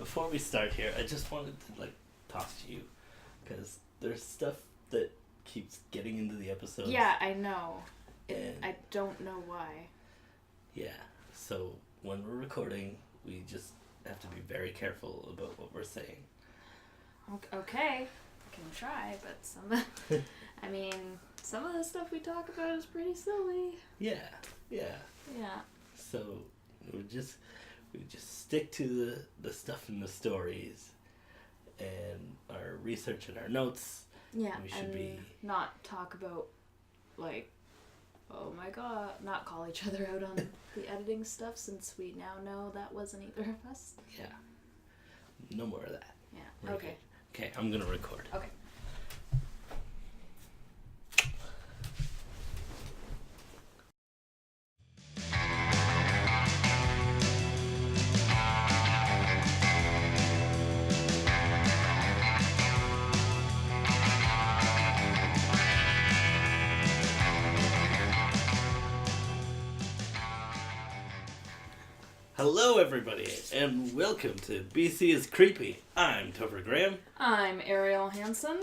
before we start here, I just wanted to talk to you because there's stuff that keeps getting into the episodes. Yeah, I know. I don't know why. Yeah, so when we're recording, we just have to be very careful about what we're saying. Okay, I can try, but some of the stuff we talk about is pretty silly. Yeah. So we just stick to the stuff in the stories and our research and our notes. Yeah, we should not talk about oh my god, not call each other out on the editing stuff since we now know that wasn't either of us. Yeah. No more of that. Yeah. Okay. Okay, I'm gonna record. Okay. Hello everybody, and welcome to BC is Creepy. I'm Topher Graham. I'm Ariel Hansen.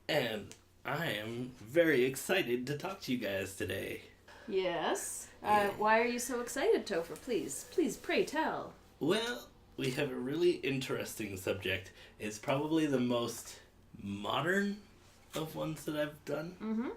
And I am very excited to talk to you guys today. Yes. Why are you so excited, Topher? Please, pray tell. Well, we have a really interesting subject. It's probably the most modern of ones that I've done. Mm-hmm.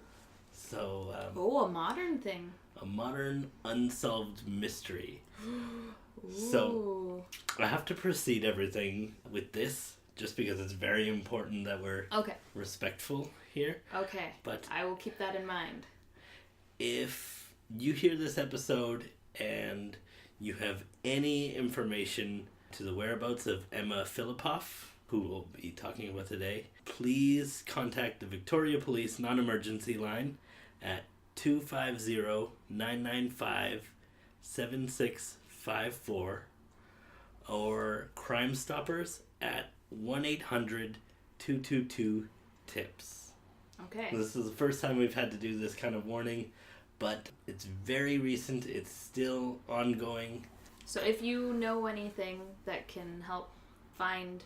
So, a modern thing. A modern unsolved mystery. Ooh. So, I have to precede everything with this, just because it's very important that we're respectful here. Okay, but I will keep that in mind. If you hear this episode and you have any information to the whereabouts of Emma Fillipoff, who we'll be talking about today, please contact the Victoria Police non-emergency line at 250-995-7654 or Crime Stoppers at 1-800-222-TIPS. Okay. This is the first time we've had to do this kind of warning, but it's very recent. It's still ongoing. So if you know anything that can help find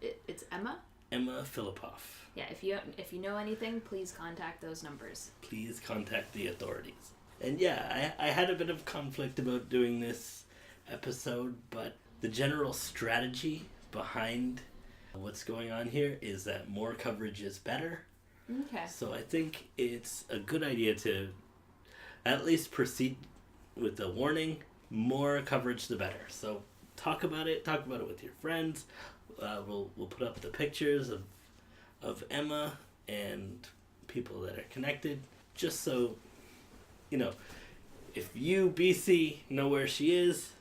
it's Emma? Emma Fillipoff. Yeah, if you know anything, please contact those numbers. Please contact the authorities. And yeah, I had a bit of conflict about doing this episode, but the general strategy behind what's going on here is that more coverage is better. Okay. So I think it's a good idea to at least proceed with the warning. More coverage, the better. So talk about it with your friends. We'll put up the pictures of Emma and people that are connected, just so if you BC know where she is,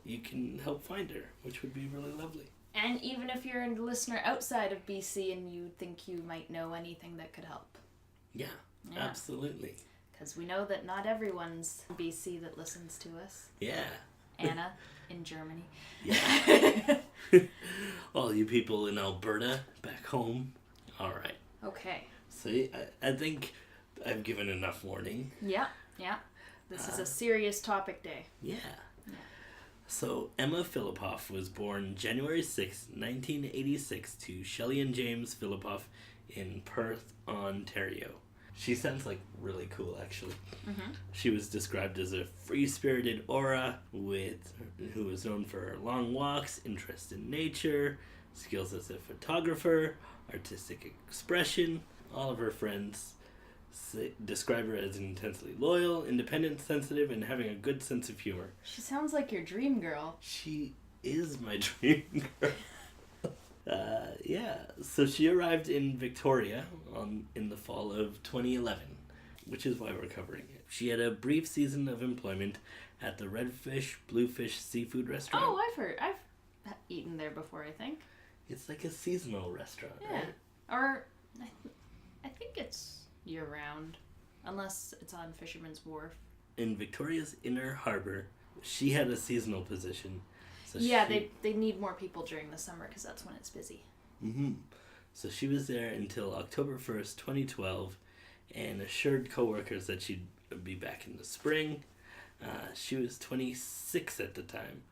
you can help find her, which would be really lovely. And even if you're a listener outside of BC and you think you might know anything that could help. Yeah. Absolutely. Because we know that not everyone's in BC that listens to us. Yeah. Anna in Germany. Yeah. All you people in Alberta back home. All right. Okay. See, I think I've given enough warning. Yeah. This is a serious topic day. Yeah. So, Emma Fillipoff was born January 6, 1986 to Shelley and James Fillipoff in Perth, Ontario. She sounds really cool, actually. Mm-hmm. She was described as a free-spirited aura who was known for her long walks, interest in nature, skills as a photographer, artistic expression. All of her friends describe her as intensely loyal, independent, sensitive, and having a good sense of humor. She sounds like your dream girl. She is my dream girl. So she arrived in Victoria in the fall of 2011, which is why we're covering it. She had a brief season of employment at the Redfish Bluefish seafood restaurant. Oh, I've eaten there before, I think. It's like a seasonal restaurant, yeah. Right? Or I think it's year-round, unless it's on Fisherman's Wharf. In Victoria's Inner Harbour, she had a seasonal position. So they need more people during the summer because that's when it's busy. Mm-hmm. So she was there until October 1st, 2012, and assured coworkers that she'd be back in the spring. She was 26 at the time.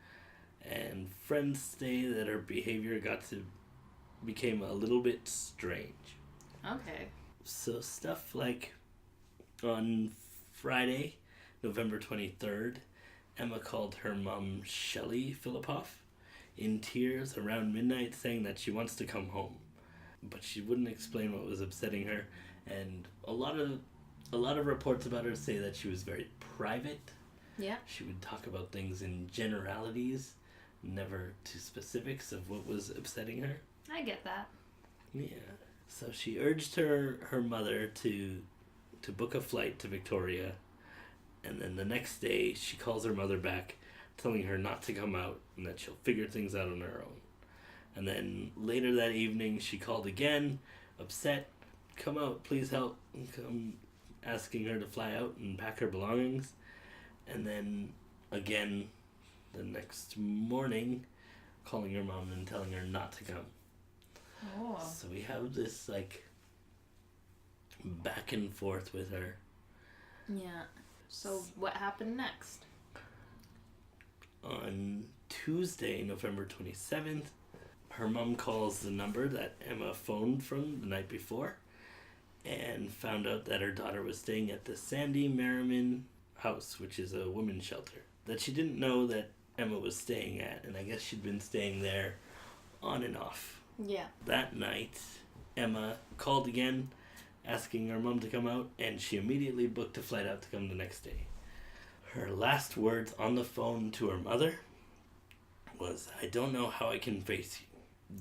And friends say that her behavior became a little bit strange. Okay. So stuff like on Friday, November 23rd, Emma called her mom, Shelley Fillipoff, in tears around midnight, saying that she wants to come home. But she wouldn't explain what was upsetting her, and a lot of reports about her say that she was very private. Yeah. She would talk about things in generalities, never to specifics of what was upsetting her. I get that. Yeah. So she urged her mother to book a flight to Victoria, and then the next day she calls her mother back, telling her not to come out and that she'll figure things out on her own. And then later that evening she called again, upset, come out, please help, come, asking her to fly out and pack her belongings. And then again the next morning, calling her mom and telling her not to come. Oh. So we have this like back and forth with her. Yeah. So what happened next? On Tuesday, November 27th, her mom calls the number that Emma phoned from the night before and found out that her daughter was staying at the Sandy Merriman house, which is a women's shelter, that she didn't know that Emma was staying at, and I guess she'd been staying there on and off. Yeah. That night, Emma called again, asking her mom to come out, and she immediately booked a flight out to come the next day. Her last words on the phone to her mother was, "I don't know how I can face you."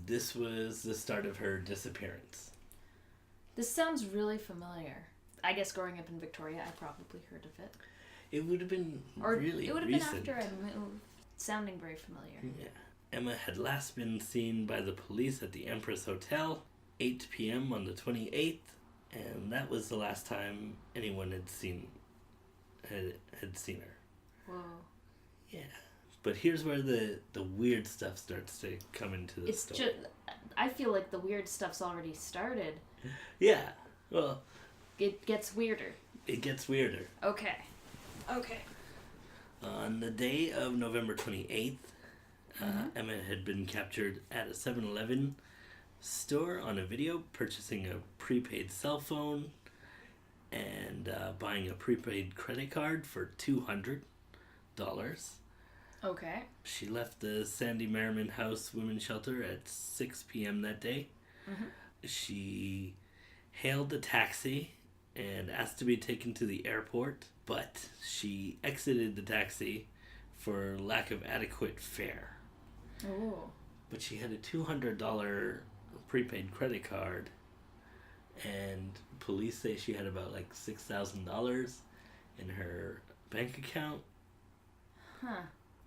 This was the start of her disappearance. This sounds really familiar. I guess growing up in Victoria, I probably heard of it. It would have been Or really it would have recent. been after I moved. Sounding very familiar. Yeah. Emma had last been seen by the police at the Empress Hotel, 8 p.m. on the 28th, and that was the last time anyone had seen her. Whoa. Yeah. But here's where the weird stuff starts to come into the story. I feel like the weird stuff's already started. Yeah. Well, It gets weirder. it gets weirder. Okay. On the day of November 28th, Emma had been captured at a 7-Eleven store on a video purchasing a prepaid cell phone and buying a prepaid credit card for $200. Okay. She left the Sandy Merriman House Women's Shelter at 6 p.m. that day. Mm-hmm. She hailed a taxi and asked to be taken to the airport, but she exited the taxi for lack of adequate fare. Oh. But she had a $200 prepaid credit card, and police say she had about like $6,000 in her bank account. Huh.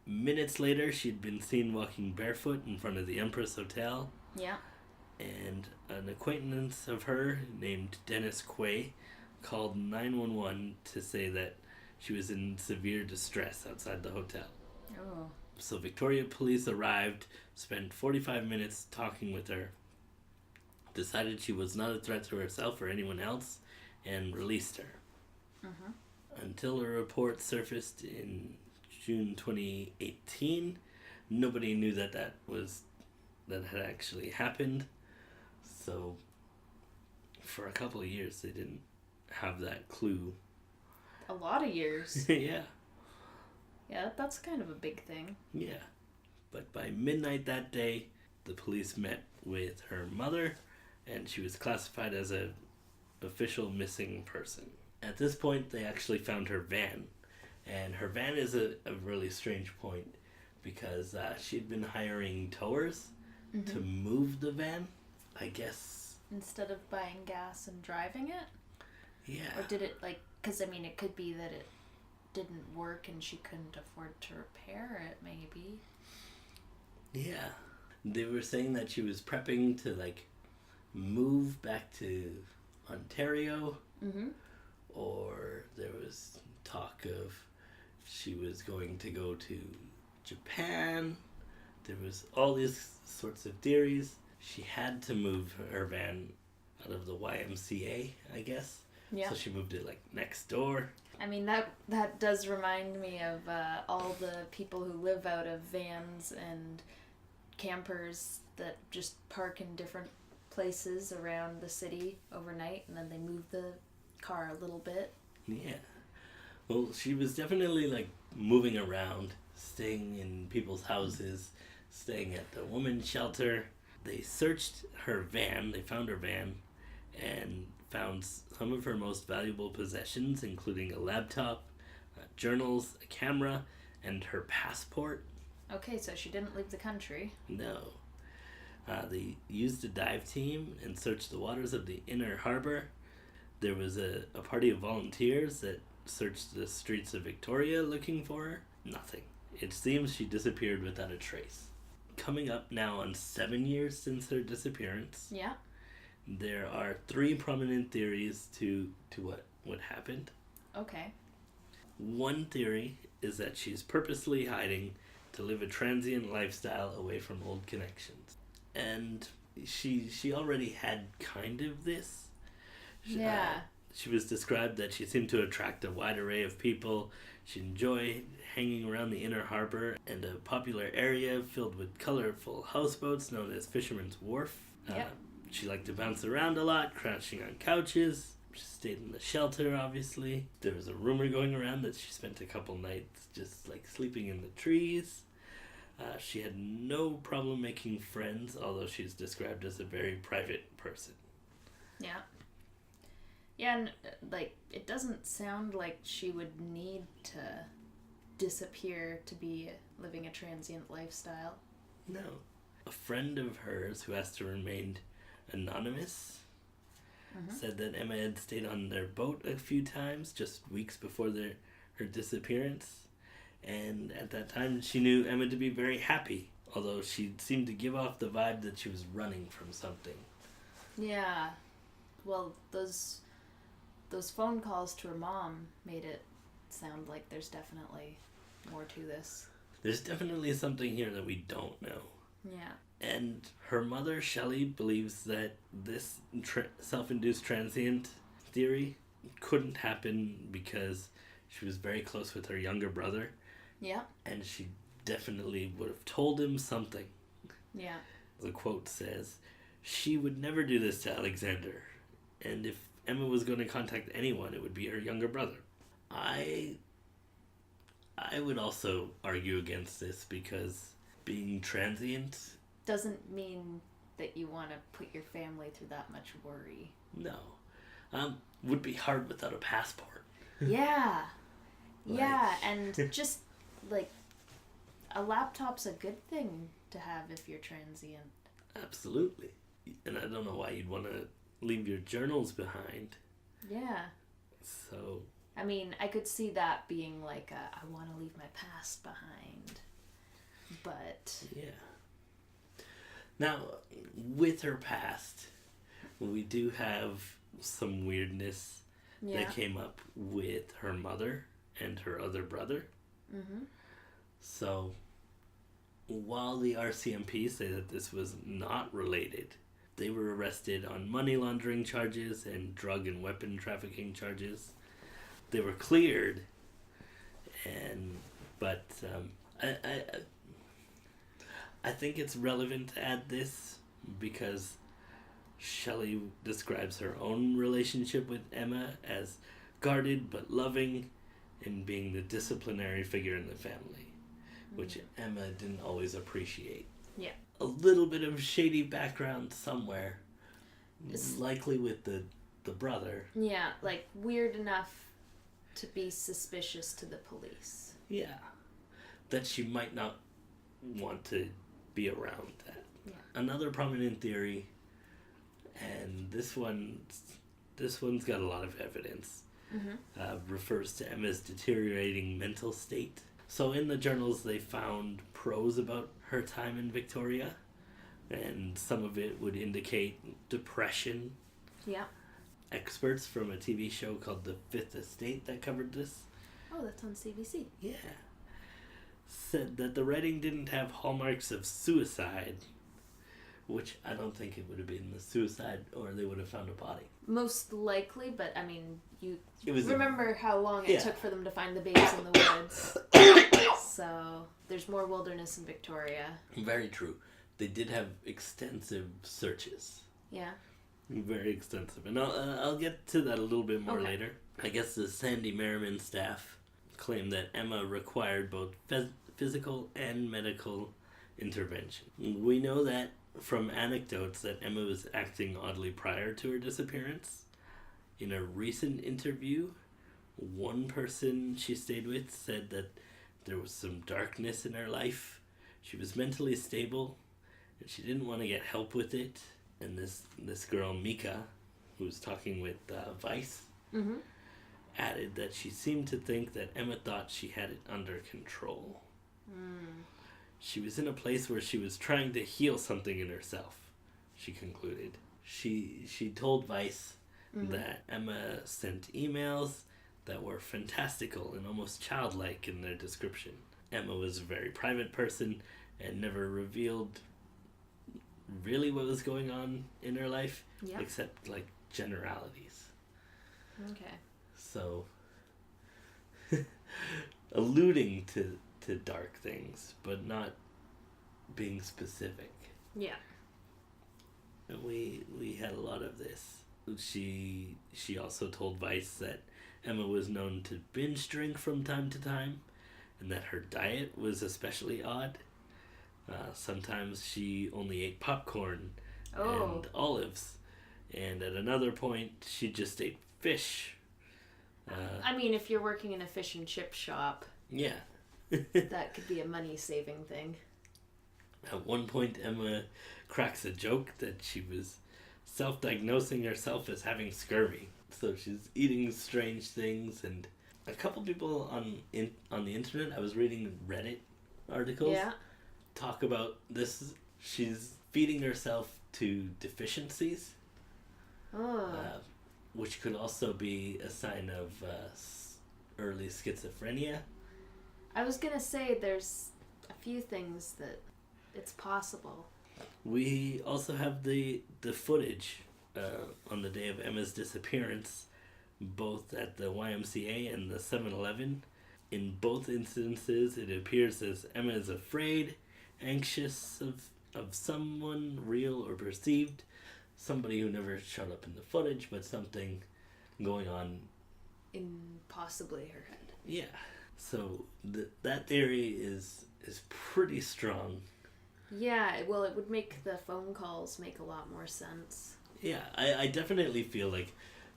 Minutes later, she'd been seen walking barefoot in front of the Empress Hotel, Yeah. and an acquaintance of her named Dennis Quay called 911 to say that she was in severe distress outside the hotel. Oh. So Victoria police arrived, spent 45 minutes talking with her, decided she was not a threat to herself or anyone else, and released her. Mm-hmm. Until a report surfaced in June 2018, nobody knew that had actually happened. So for a couple of years they didn't have that clue. A lot of years. Yeah. Yeah, that's kind of a big thing. Yeah. But by midnight that day, the police met with her mother, and she was classified as an official missing person. At this point, they actually found her van. And her van is a really strange point because she'd been hiring towers to move the van, I guess. Instead of buying gas and driving it? Yeah. Or did it, like, because, I mean, it could be that it didn't work and she couldn't afford to repair it, maybe. Yeah. They were saying that she was prepping to, like, move back to Ontario. Mm-hmm. Or there was talk of she was going to go to Japan. There was all these sorts of theories. She had to move her van out of the YMCA, I guess. Yeah. So she moved it, like, next door. I mean, that does remind me of all the people who live out of vans and campers that just park in different places around the city overnight, and then they move the car a little bit. Yeah. Well, she was definitely like moving around, staying in people's houses, staying at the women's shelter. They searched her van, they found her van, and found some of her most valuable possessions, including a laptop, journals, a camera, and her passport. Okay, so she didn't leave the country. No. They used a dive team and searched the waters of the inner harbor. There was a party of volunteers that searched the streets of Victoria looking for her. Nothing. It seems she disappeared without a trace. Coming up now on 7 years since her disappearance. Yeah. There are 3 prominent theories to what happened. Okay. One theory is that she's purposely hiding to live a transient lifestyle away from old connections. And she already had kind of this. Yeah. She was described that she seemed to attract a wide array of people. She enjoyed hanging around the inner harbor and a popular area filled with colorful houseboats known as Fisherman's Wharf. Yep. She liked to bounce around a lot, crouching on couches. She stayed in the shelter, obviously. There was a rumor going around that she spent a couple nights just like sleeping in the trees. She had no problem making friends, although she's described as a very private person. Yeah. Yeah, and like, it doesn't sound like she would need to disappear to be living a transient lifestyle. No. A friend of hers who has to remain anonymous said that Emma had stayed on their boat a few times, just weeks before her disappearance. And at that time, she knew Emma to be very happy, although she seemed to give off the vibe that she was running from something. Yeah. Well, those phone calls to her mom made it sound like there's definitely more to this. There's definitely something here that we don't know. Yeah. And her mother, Shelley, believes that this self-induced transient theory couldn't happen because she was very close with her younger brother. Yeah. And she definitely would have told him something. Yeah. The quote says, "She would never do this to Alexander. And if Emma was going to contact anyone, it would be her younger brother." I would also argue against this because being transient... doesn't mean that you want to put your family through that much worry. No. Would be hard without a passport. Yeah. Yeah, and just, like, a laptop's a good thing to have if you're transient. Absolutely. And I don't know why you'd want to leave your journals behind. Yeah. So... I mean, I could see that being like I want to leave my past behind. But... yeah. Now, with her past, we do have some weirdness that came up with her mother and her other brother. Mm-hmm. So, while the RCMP say that this was not related, they were arrested on money laundering charges and drug and weapon trafficking charges. They were cleared, but I think it's relevant to add this because Shelley describes her own relationship with Emma as guarded but loving and being the disciplinary figure in the family, which Emma didn't always appreciate. Yeah. A little bit of shady background somewhere, likely with the brother. Yeah, like weird enough to be suspicious to the police. Yeah. That she might not want to be around that. Yeah. Another prominent theory, and this one's got a lot of evidence, refers to Emma's deteriorating mental state. So in the journals they found prose about her time in Victoria, and some of it would indicate depression. Yeah. Experts from a TV show called The Fifth Estate that covered this. Oh, that's on CBC. Yeah. Said that the writing didn't have hallmarks of suicide, which I don't think it would have been the suicide or they would have found a body. Most likely, but I mean, you was remember how long it took for them to find the babes in the woods. So there's more wilderness in Victoria. Very true. they did have extensive searches. Yeah. Very extensive. And I'll get to that a little bit more Okay. later. I guess the Sandy Merriman staff claimed that Emma required both physical and medical intervention. We know that from anecdotes that Emma was acting oddly prior to her disappearance. In a recent interview, one person she stayed with said that there was some darkness in her life. She was mentally stable, and she didn't want to get help with it. And this girl, Mika, who was talking with Vice, Mm-hmm. added that she seemed to think that Emma thought she had it under control. She was in a place where she was trying to heal something in herself, she concluded. She told Vice that Emma sent emails that were fantastical and almost childlike in their description. Emma was a very private person and never revealed really what was going on in her life, Yeah. except like generalities. Okay. So, alluding to dark things, but not being specific. Yeah. And we had a lot of this. She also told Vice that Emma was known to binge drink from time to time, and that her diet was especially odd. Sometimes she only ate popcorn and olives, and at another point she just ate fish. I mean, if you're working in a fish and chip shop, Yeah. that could be a money-saving thing. At one point, Emma cracks a joke that she was self-diagnosing herself as having scurvy. So she's eating strange things, and a couple people on the internet, I was reading Reddit articles, Yeah. talk about this. She's feeding herself to deficiencies, which could also be a sign of early schizophrenia. I was gonna say there's a few things that it's possible. We also have the footage on the day of Emma's disappearance, both at the YMCA and the 7-Eleven. In both instances, it appears as Emma is afraid, anxious of someone, real or perceived, somebody who never showed up in the footage, but something going on. In possibly her head. Yeah. So that theory is pretty strong. Yeah, well, it would make the phone calls make a lot more sense. Yeah, I definitely feel like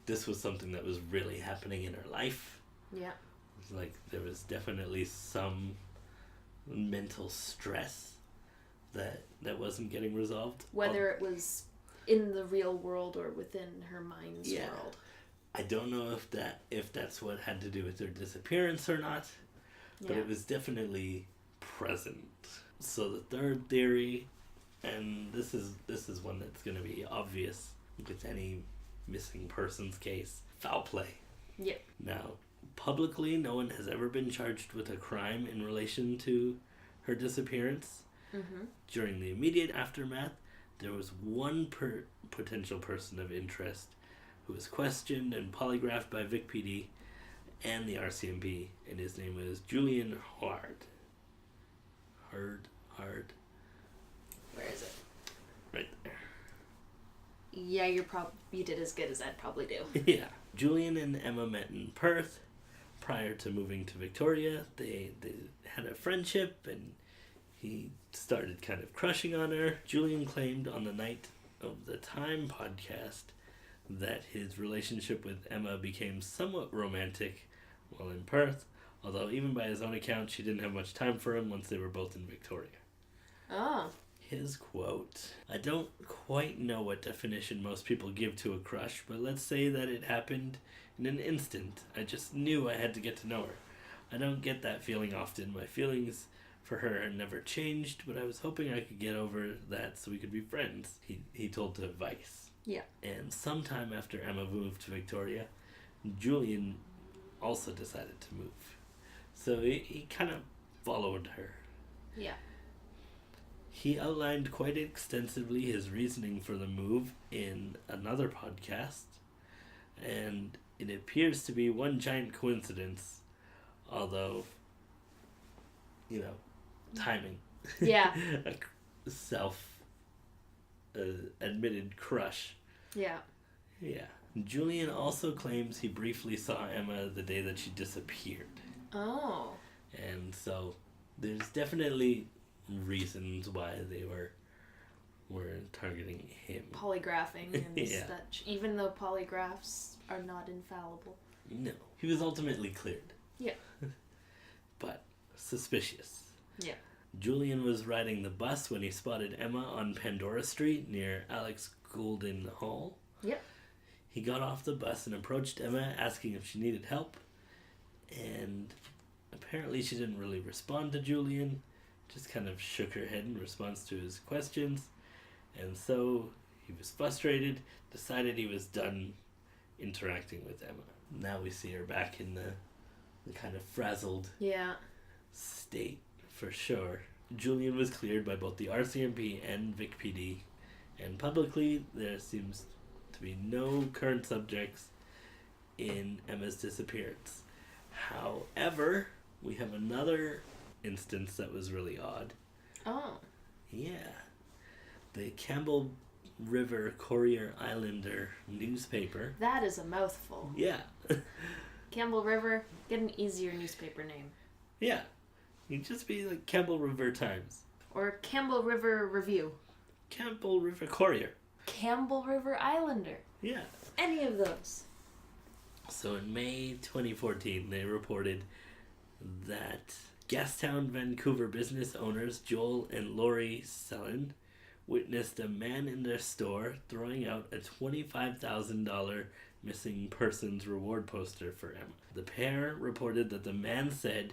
this was something that was really happening in her life. Yeah. Like, there was definitely some mental stress that wasn't getting resolved. Whether it was in the real world or within her mind's world. I don't know if that's what had to do with her disappearance or not, but it was definitely present. So the third theory, and this is one that's going to be obvious with any missing persons case, foul play. Yeah. Now, publicly, no one has ever been charged with a crime in relation to her disappearance. Mm-hmm. During the immediate aftermath, there was one potential person of interest who was questioned and polygraphed by Vic PD and the RCMP, and his name was Julian Hard. Where is it? Right there. Yeah, you did as good as I'd probably do. Yeah. Julian and Emma met in Perth. Prior to moving to Victoria, they had a friendship, and he started kind of crushing on her. Julian claimed on the Night of the Time podcast that his relationship with Emma became somewhat romantic while in Perth, although even by his own account, she didn't have much time for him once they were both in Victoria. Oh. His quote: "I don't quite know what definition most people give to a crush, but let's say that it happened in an instant. I just knew I had to get to know her. I don't get that feeling often. My feelings for her had never changed, but I was hoping I could get over that so we could be friends," he told to Vice. Yeah. And sometime after Emma moved to Victoria, Julian also decided to move. So he kind of followed her. Yeah. He outlined quite extensively his reasoning for the move in another podcast, and it appears to be one giant coincidence, although, timing. Yeah. admitted crush. Yeah. Yeah. Julian also claims he briefly saw Emma the day that she disappeared. Oh. And so there's definitely reasons why they were targeting him. Polygraphing and Yeah. such. Even though polygraphs are not infallible. No. He was ultimately cleared. Yeah. But suspicious. Yeah. Julian was riding the bus when he spotted Emma on Pandora Street near Alex Golden Hall. Yep. He got off the bus and approached Emma, asking if she needed help. And apparently she didn't really respond to Julian, just kind of shook her head in response to his questions. And so he was frustrated, decided he was done interacting with Emma. Now we see her back in the kind of frazzled state, for sure. Julian was cleared by both the RCMP and Vic PD, and publicly there seems to be no current subjects in Emma's disappearance. However, we have another instance that was really odd. Oh. Yeah. The Campbell River Courier Islander newspaper. That is a mouthful. Yeah. Campbell River, get an easier newspaper name. Yeah. You'd just be like Campbell River Times. Or Campbell River Review. Campbell River Courier. Campbell River Islander. Yeah. Any of those. So in May 2014, they reported that Gastown, Vancouver business owners Joel and Lori Sellen witnessed a man in their store throwing out a $25,000 missing persons reward poster for Emma. The pair reported that the man said,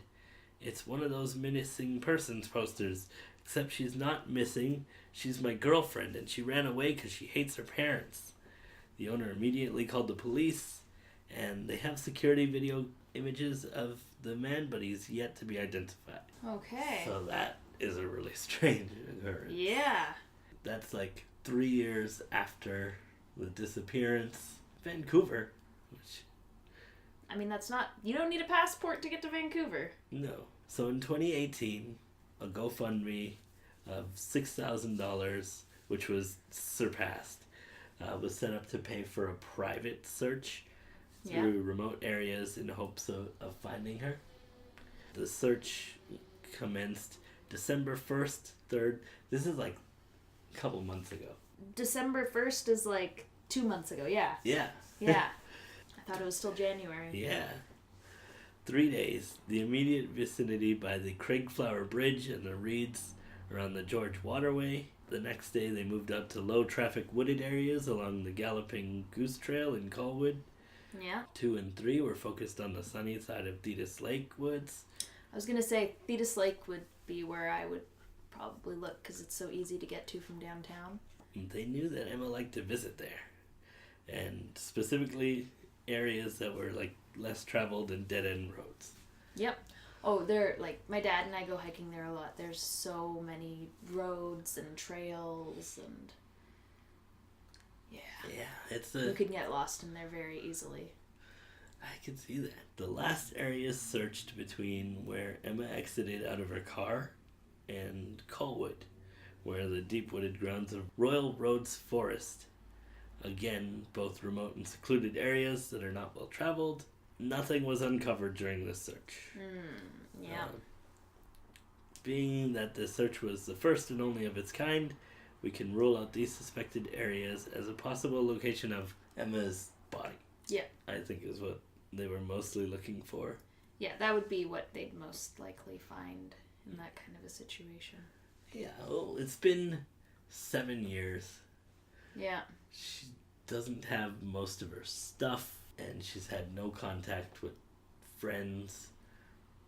"It's one of those missing persons posters, except she's not missing. She's my girlfriend and she ran away because she hates her parents." The owner immediately called the police, and they have security video images of the man, but he's yet to be identified. Okay. So that is a really strange occurrence. Yeah. That's like 3 years after the disappearance. Vancouver, which... I mean, that's not... You don't need a passport to get to Vancouver. No. So in 2018, a GoFundMe of $6,000, which was surpassed, was set up to pay for a private search through remote areas in hopes of finding her. The search commenced December 1st, 3rd. This is like a couple months ago. December 1st is like 2 months ago, yeah. Yeah. Yeah. I thought it was still January. Yeah. 3 days. The immediate vicinity by the Craigflower Bridge and the reeds around the George Waterway. The next day they moved up to low traffic wooded areas along the Galloping Goose Trail in Colwood. Yeah. 2 and 3 were focused on the sunny side of Thetis Lake woods. I was going to say Thetis Lake would be where I would probably look because it's so easy to get to from downtown. They knew that Emma liked to visit there. And specifically areas that were like less traveled and dead-end roads. Yep. Oh, they're like, my dad and I go hiking there a lot. There's so many roads and trails and... Yeah, you could get lost in there very easily. I can see that. The last areas searched between where Emma exited out of her car and Colwood, where the deep wooded grounds of Royal Roads Forest. Again, both remote and secluded areas that are not well traveled. Nothing was uncovered during this search. Yeah. Being that the search was the first and only of its kind, we can rule out these suspected areas as a possible location of Emma's body. Yeah. I think is what they were mostly looking for. Yeah, that would be what they'd most likely find in that kind of a situation. Yeah, well, it's been 7 years. Yeah. She doesn't have most of her stuff, and she's had no contact with friends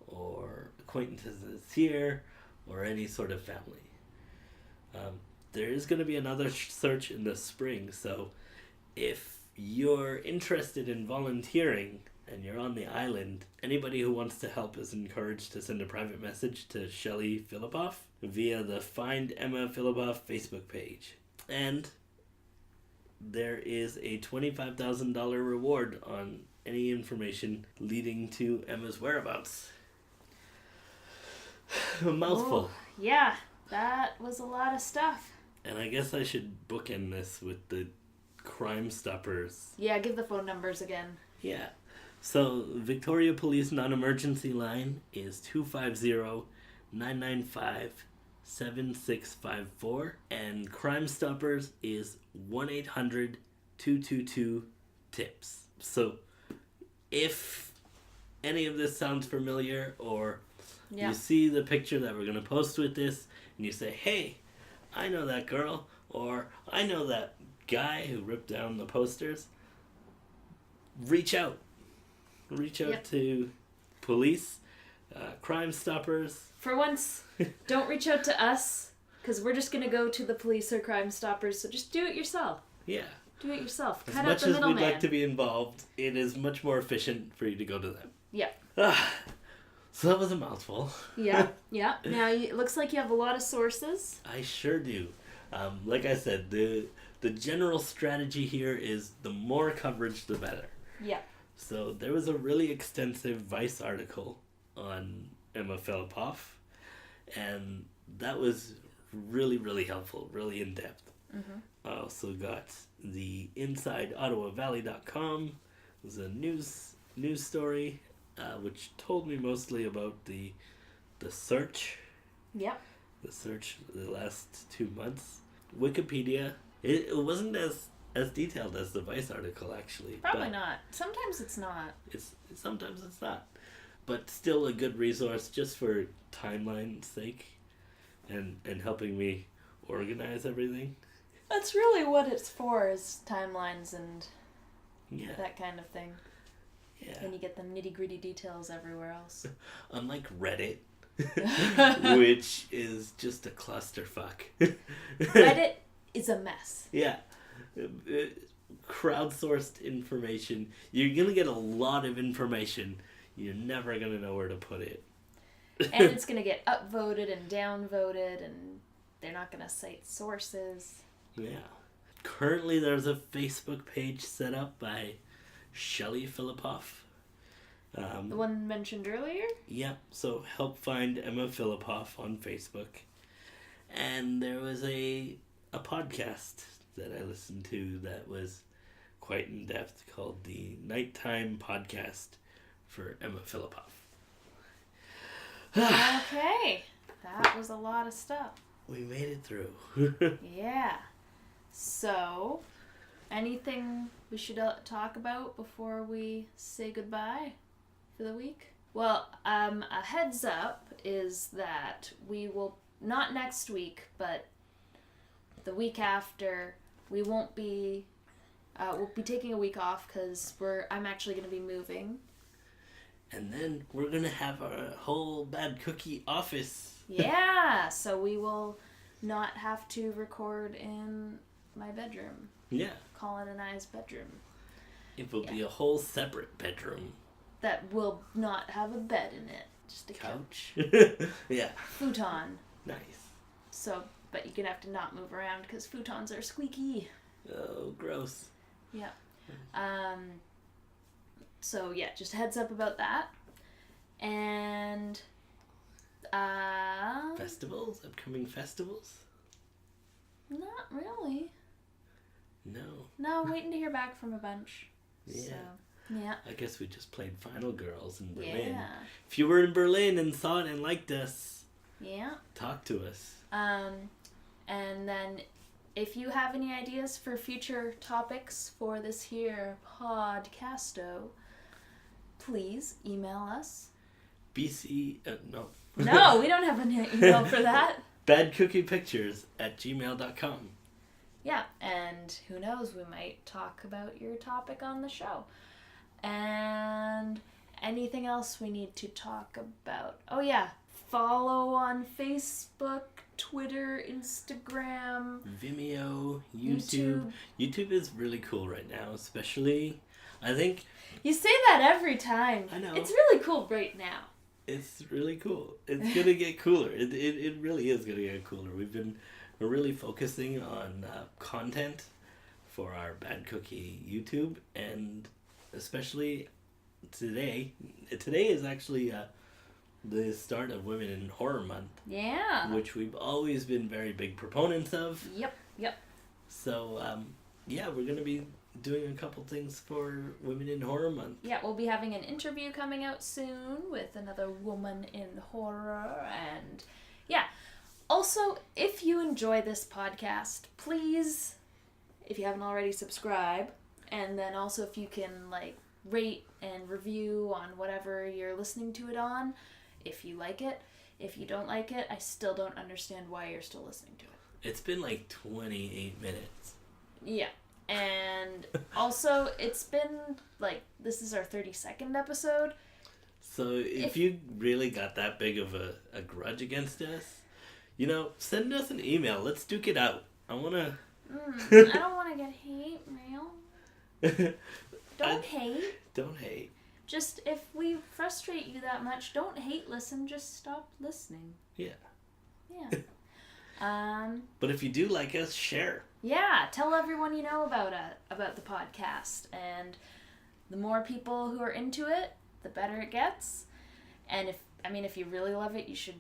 or acquaintances here or any sort of family. There is going to be another search in the spring, so if you're interested in volunteering and you're on the island, anybody who wants to help is encouraged to send a private message to Shelley Fillipoff via the Find Emma Fillipoff Facebook page. And there is a $25,000 reward on any information leading to Emma's whereabouts. A mouthful. Oh, yeah. That was a lot of stuff. And I guess I should bookend this with the Crime Stoppers. Yeah, give the phone numbers again. Yeah. So, Victoria Police non-emergency line is 250-995-7654. And Crime Stoppers is 1-800-222-TIPS. So, if any of this sounds familiar, or you see the picture that we're going to post with this, and you say, hey, I know that girl, or I know that guy who ripped down the posters, reach out. Reach out to police, Crime Stoppers. For once, don't reach out to us, because we're just going to go to the police or Crime Stoppers, so just do it yourself. Yeah. Do it yourself. As Cut much out the as middleman. we'd like to be involved, it is much more efficient for you to go to them. Yeah. So that was a mouthful. Yeah. Now, it looks like you have a lot of sources. I sure do. Like I said, the general strategy here is the more coverage, the better. Yeah. So there was a really extensive Vice article on Emma Fillipoff, and that was really, really helpful, really in-depth. Mm-hmm. I also got the InsideOttawaValley.com. It was a news story, which told me mostly about the search. Yep. The search the last 2 months. Wikipedia. It wasn't as detailed as the Vice article, actually. Probably not. Sometimes it's not. Sometimes it's not. But still a good resource just for timeline's sake and helping me organize everything. That's really what it's for, is timelines and Yeah. that kind of thing. Yeah. And you get the nitty-gritty details everywhere else. Unlike Reddit, which is just a clusterfuck. Reddit is a mess. Yeah. Crowdsourced information. You're going to get a lot of information. You're never going to know where to put it. And it's going to get upvoted and downvoted, and they're not going to cite sources. Yeah. Currently, there's a Facebook page set up by Shelley Fillipoff. The one mentioned earlier? Yep. So help find Emma Fillipoff on Facebook. And there was a podcast that I listened to that was quite in depth, called the Nighttime Podcast for Emma Fillipoff. Okay. That was a lot of stuff. We made it through. Yeah. So, anything we should talk about before we say goodbye for the week? Well, a heads up is that we will, not next week, but the week after, we won't be, we'll be taking a week off because I'm actually going to be moving. And then we're going to have a whole Bad Cookie office. Yeah, so we will not have to record in my bedroom. Yeah. Colin and I's bedroom. It will be a whole separate bedroom. That will not have a bed in it. Just a couch. Yeah. Futon. Nice. So, but you're going to have to not move around because futons are squeaky. Oh, gross. Yeah. So, yeah, just a heads up about that. And, festivals? Upcoming festivals? not really. No. No, I'm waiting to hear back from a bunch. Yeah. So, yeah. I guess we just played Final Girls in Berlin. Yeah. If you were in Berlin and saw it and liked us, Yeah. talk to us. And then if you have any ideas for future topics for this here podcasto, please email us. No. No, we don't have an email for that. badcookiepictures@gmail.com. Yeah, and who knows, we might talk about your topic on the show. And anything else we need to talk about? Oh yeah, follow on Facebook, Twitter, Instagram, Vimeo, YouTube. YouTube is really cool right now, especially, I think... You say that every time. I know. It's really cool right now. It's really cool. It's going to get cooler. It really is going to get cooler. We're really focusing on content for our Bad Cookie YouTube, and especially today. Today is actually the start of Women in Horror Month. Yeah. Which we've always been very big proponents of. Yep. So, we're going to be doing a couple things for Women in Horror Month. Yeah, we'll be having an interview coming out soon with another woman in horror. And yeah, also, if you enjoy this podcast, please, if you haven't already, subscribe. And then also if you can rate and review on whatever you're listening to it on, if you like it. If you don't like it, I still don't understand why you're still listening to it. It's been 28 minutes. Yeah. And also, it's been, this is our 32nd episode. So if you really got that big of a grudge against us, send us an email. Let's duke it out. I want to... I don't want to get hate mail. Don't hate. Don't hate. Just, if we frustrate you that much, don't hate listen. Just stop listening. Yeah. But if you do like us, share. Yeah, tell everyone you know about the podcast. And the more people who are into it, the better it gets. And if you really love it, you should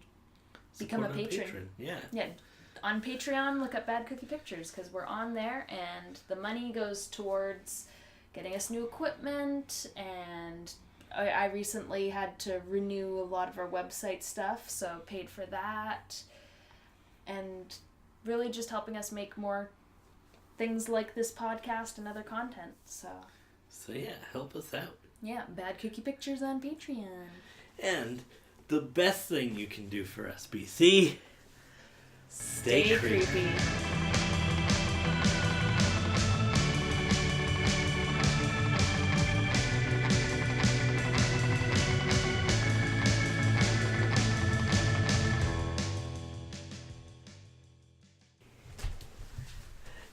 become a patron. Yeah. Yeah. On Patreon, look up Bad Cookie Pictures, because we're on there, and the money goes towards getting us new equipment, and I recently had to renew a lot of our website stuff, so paid for that. And really just helping us make more things like this podcast and other content. So yeah, help us out. Yeah, Bad Cookie Pictures on Patreon. And the best thing you can do for us, BC, stay creepy.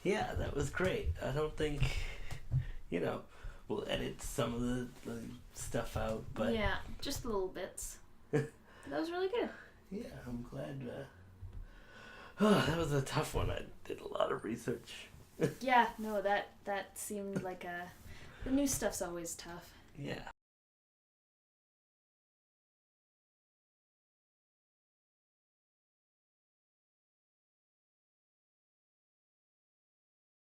Yeah, that was great. I don't think, we'll edit some of the stuff out, but... Yeah, just little bits. That was really good. Yeah, I'm glad. That was a tough one. I did a lot of research. Yeah, no, that seemed like the new stuff's always tough. Yeah.